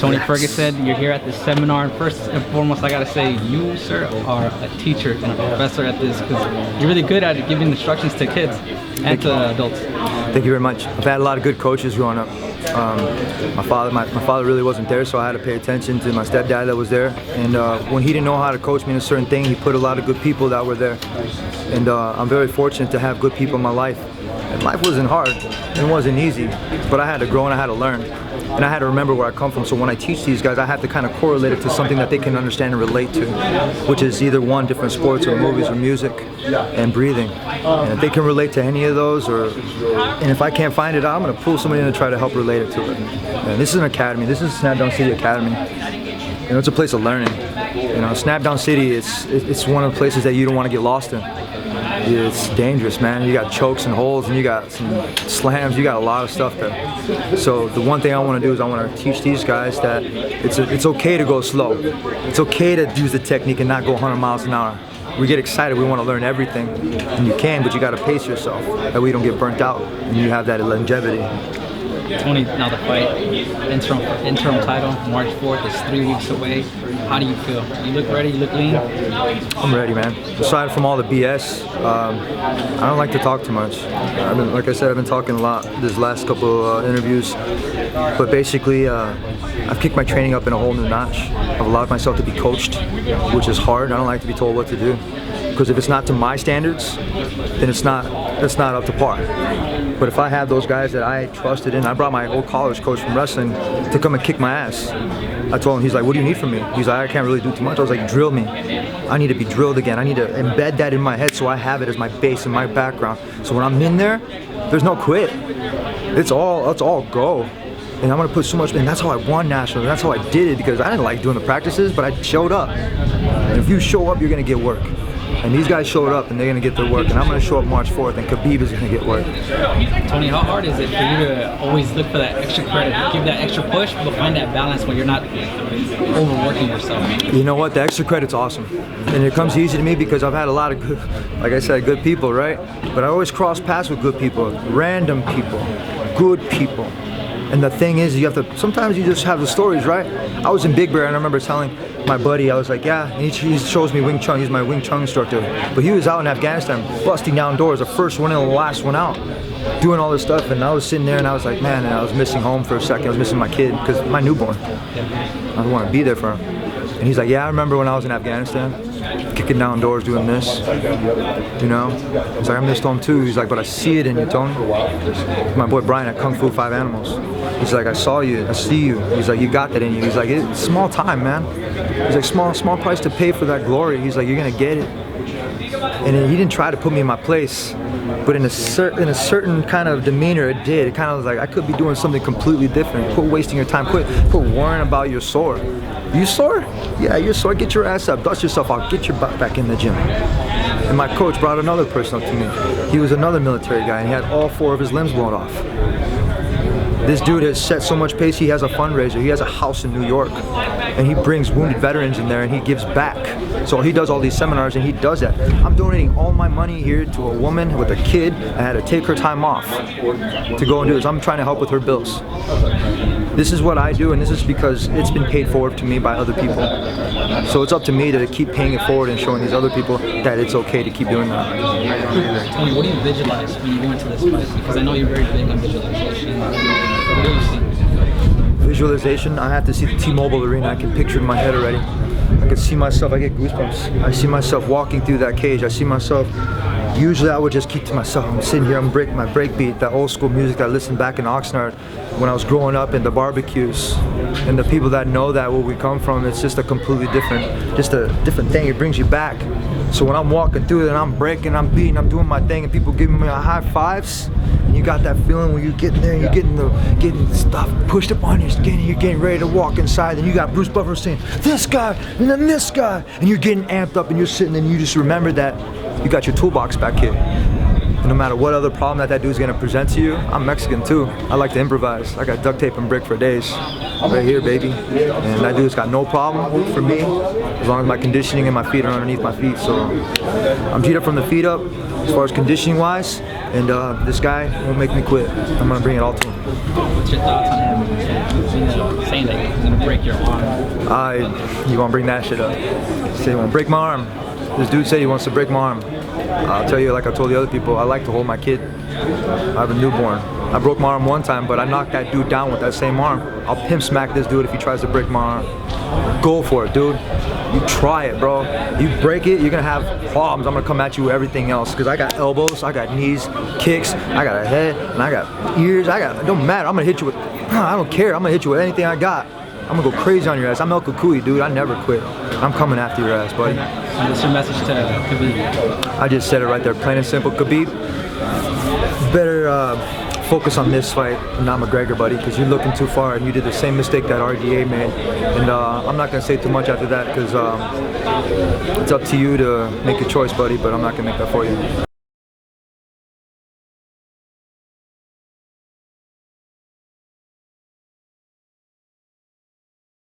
Tony Ferguson, you're here at this seminar, and first and foremost, I gotta say, you, sir, are a teacher and a professor at this, because you're really good at giving instructions to kids and to adults. Thank you very much. I've had a lot of good coaches growing up. My father really wasn't there, so I had to pay attention to my stepdad that was there. And when he didn't know how to coach me in a certain thing, he put a lot of good people that were there. And I'm very fortunate to have good people in my life. And life wasn't hard, it wasn't easy, but I had to grow and I had to learn. And I had to remember where I come from, so when I teach these guys, I have to kind of correlate it to something that they can understand and relate to, which is either one, different sports or movies or music and breathing. And if they can relate to any of those, and if I can't find it, I'm going to pull somebody in to try to help relate it to it. And this is an academy. This is Snapdown City Academy. You know, it's a place of learning. You know, Snapdown City, it's one of the places that you don't want to get lost in. It's dangerous, man. You got chokes and holes, and you got some slams. You got a lot of stuff there. So the one thing I want to do is I want to teach these guys that it's okay to go slow. It's okay to use the technique and not go 100 miles an hour. We get excited. We want to learn everything, and you can, but you got to pace yourself. That way you don't get burnt out, and you have that longevity. Tony, now the fight, interim title, March 4th is 3 weeks away. How do you feel? You look ready? You look lean? I'm ready, man. Aside from all the BS, I don't like to talk too much. Like I said, I've been talking a lot this last couple interviews. But basically, I've kicked my training up in a whole new notch. I've allowed myself to be coached, which is hard. I don't like to be told what to do. Because if it's not to my standards, then it's not up to par. But if I have those guys that I trusted in, I brought my old college coach from wrestling to come and kick my ass. I told him, he's like, what do you need from me? He's like, I can't really do too much. I was like, drill me. I need to be drilled again. I need to embed that in my head so I have it as my base and my background. So when I'm in there, there's no quit. It's all go. And I'm gonna put so much, and that's how I won nationals. That's how I did it, because I didn't like doing the practices, but I showed up. And if you show up, you're gonna get work. And these guys showed up, and they're going to get their work. And I'm going to show up March 4th, and Khabib is going to get work. Tony, how hard is it for you to always look for that extra credit, give that extra push, but find that balance when you're not overworking yourself? You know what? The extra credit's awesome. And it comes easy to me because I've had a lot of good, like I said, good people, right? But I always cross paths with good people, random people, good people. And the thing is, sometimes you just have the stories, right? I was in Big Bear, and I remember telling my buddy, I was like, yeah, and he shows me Wing Chun. He's my Wing Chun instructor. But he was out in Afghanistan, busting down doors, the first one in, the last one out, doing all this stuff. And I was sitting there, and I was like, man, and I was missing home for a second. I was missing my kid, because my newborn. I want to be there for him. And he's like, yeah, I remember when I was in Afghanistan, kicking down doors, doing this, you know? He's like, I missed home too. He's like, but I see it in you, Tony. My boy Brian at Kung Fu 5 Animals. He's like, I saw you, I see you. He's like, you got that in you. He's like, it's small time, man. He's like, small price to pay for that glory. He's like, you're gonna get it. And he didn't try to put me in my place, but in a certain kind of demeanor, it did. It kind of was like, I could be doing something completely different. Quit wasting your time. Quit worrying about your sore. You sore? Yeah, you're sore. Get your ass up. Dust yourself out. Get your butt back in the gym. And my coach brought another person up to me. He was another military guy, and he had all 4 of his limbs blown off. This dude has set so much pace. He has a fundraiser. He has a house in New York, and he brings wounded veterans in there, and he gives back. So he does all these seminars, and he does that. I'm donating all my money here to a woman with a kid. I had to take her time off to go and do this. I'm trying to help with her bills. This is what I do, and this is because it's been paid forward to me by other people. So it's up to me to keep paying it forward and showing these other people that it's okay to keep doing that. Tony, what do you visualize when you go into this fight? Because I know you're very big on visualization. What do you see? Visualization, I have to see the T-Mobile Arena. I can picture it in my head already. I can see myself, I get goosebumps. I see myself walking through that cage. I see myself, usually I would just keep to myself. I'm sitting here, I'm breaking my breakbeat, that old school music that I listened back in Oxnard when I was growing up in the barbecues. And the people that know that, where we come from, it's just a completely different thing. It brings you back. So when I'm walking through it and I'm breaking, I'm beating, I'm doing my thing, and people giving me high fives, and you got that feeling when you get in there and you're getting stuff pushed up on your skin, and you're getting ready to walk inside, and you got Bruce Buffer saying, this guy, and then this guy, and you're getting amped up, and you're sitting and you just remember that you got your toolbox back here. And no matter what other problem that dude's gonna present to you, I'm Mexican too. I like to improvise. I got duct tape and brick for days. Right here, baby. And that dude's got no problem for me, as long as my conditioning and my feet are underneath my feet. So I'm G'd up from the feet up. as far as conditioning wise, and this guy won't make me quit. I'm gonna bring it all to him. What's your thoughts on him saying that he's gonna break your arm? You gonna bring that shit up? He said he wanna break my arm. This dude said he wants to break my arm. I'll tell you, like I told the other people, I like to hold my kid. I have a newborn. I broke my arm one time, but I knocked that dude down with that same arm. I'll pimp smack this dude if he tries to break my arm. Go for it, dude. You try it, bro. You break it, you're gonna have problems. I'm gonna come at you with everything else, because I got elbows, I got knees, kicks, I got a head, and I got ears. It don't matter. I'm gonna hit you with, I don't care. I'm gonna hit you with anything I got. I'm gonna go crazy on your ass. I'm El Cucuy, dude. I never quit. I'm coming after your ass, buddy. What's your message to Khabib? I just said it right there, plain and simple. Khabib, better focus on this fight, not McGregor, buddy, because you're looking too far and you did the same mistake that RDA made. And I'm not gonna say too much after that, because it's up to you to make a choice, buddy, but I'm not gonna make that for you.